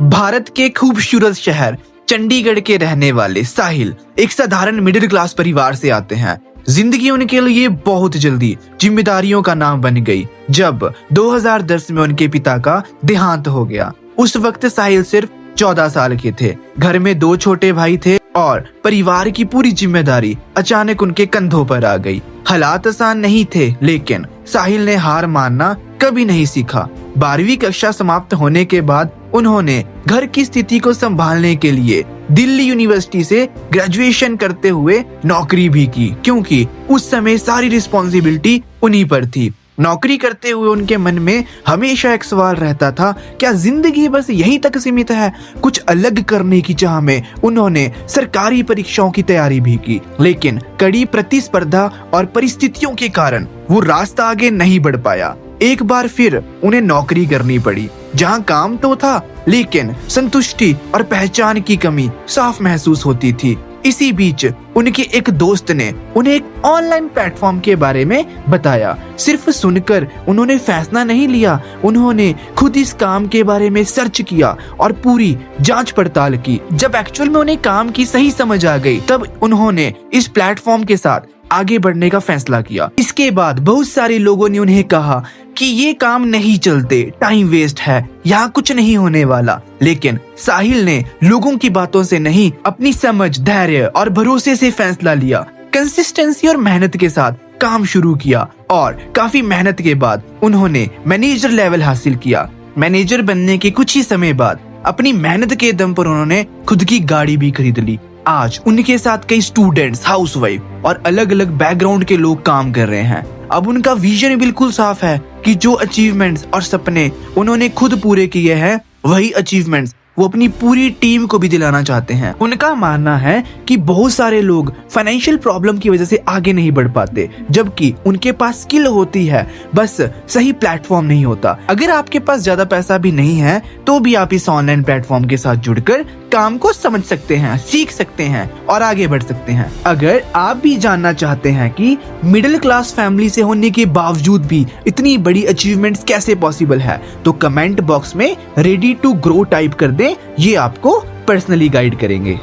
भारत के खूबसूरत शहर चंडीगढ़ के रहने वाले साहिल एक साधारण मिडिल क्लास परिवार से आते हैं। जिंदगी उनके लिए बहुत जल्दी जिम्मेदारियों का नाम बन गई जब 2010 में उनके पिता का देहांत हो गया। उस वक्त साहिल सिर्फ 14 साल के थे। घर में 2 छोटे भाई थे और परिवार की पूरी जिम्मेदारी अचानक उनके कंधों पर आ गई। हालात आसान नहीं थे, लेकिन साहिल ने हार मानना कभी नहीं सीखा। 12वीं कक्षा समाप्त होने के बाद उन्होंने घर की स्थिति को संभालने के लिए दिल्ली यूनिवर्सिटी से ग्रेजुएशन करते हुए नौकरी भी की, क्योंकि उस समय सारी रिस्पॉन्सिबिलिटी उन्हीं पर थी। नौकरी करते हुए उनके मन में हमेशा एक सवाल रहता था, क्या जिंदगी बस यहीं तक सीमित है? कुछ अलग करने की चाह में उन्होंने सरकारी परीक्षाओं की तैयारी भी की, लेकिन कड़ी प्रतिस्पर्धा और परिस्थितियों के कारण वो रास्ता आगे नहीं बढ़ पाया। एक बार फिर उन्हें नौकरी करनी पड़ी, जहां काम तो था लेकिन संतुष्टि और पहचान की कमी साफ महसूस होती थी। इसी बीच उनके एक दोस्त ने उन्हें एक ऑनलाइन प्लेटफॉर्म के बारे में बताया। सिर्फ सुनकर उन्होंने फैसला नहीं लिया, उन्होंने खुद इस काम के बारे में सर्च किया और पूरी जांच पड़ताल की। जब एक्चुअल में उन्हें काम की सही समझ आ गई, तब उन्होंने इस प्लेटफॉर्म के साथ आगे बढ़ने का फैसला किया। इसके बाद बहुत सारे लोगों ने उन्हें कहा कि ये काम नहीं चलते, टाइम वेस्ट है, यहाँ कुछ नहीं होने वाला। लेकिन साहिल ने लोगों की बातों से नहीं, अपनी समझ, धैर्य और भरोसे से फैसला लिया। कंसिस्टेंसी और मेहनत के साथ काम शुरू किया और काफी मेहनत के बाद उन्होंने मैनेजर लेवल हासिल किया। मैनेजर बनने के कुछ ही समय बाद अपनी मेहनत के दम पर उन्होंने खुद की गाड़ी भी खरीद ली। आज उनके साथ कई स्टूडेंट्स, हाउसवाइफ और अलग अलग बैकग्राउंड के लोग काम कर रहे हैं। अब उनका विजन बिल्कुल साफ है कि जो अचीवमेंट्स और सपने उन्होंने खुद पूरे किए हैं, वही अचीवमेंट्स वो अपनी पूरी टीम को भी दिलाना चाहते हैं। उनका मानना है कि बहुत सारे लोग फाइनेंशियल प्रॉब्लम की वजह से आगे नहीं बढ़ पाते, जबकि उनके पास स्किल होती है, बस सही प्लेटफॉर्म नहीं होता। अगर आपके पास ज्यादा पैसा भी नहीं है, तो भी आप इस ऑनलाइन प्लेटफॉर्म के साथ जुड़कर काम को समझ सकते हैं, सीख सकते हैं और आगे बढ़ सकते हैं। अगर आप भी जानना चाहते हैं कि मिडिल क्लास फैमिली से होने के बावजूद भी इतनी बड़ी अचीवमेंट्स कैसे पॉसिबल है, तो कमेंट बॉक्स में रेडी टू ग्रो टाइप कर दें, ये आपको पर्सनली गाइड करेंगे।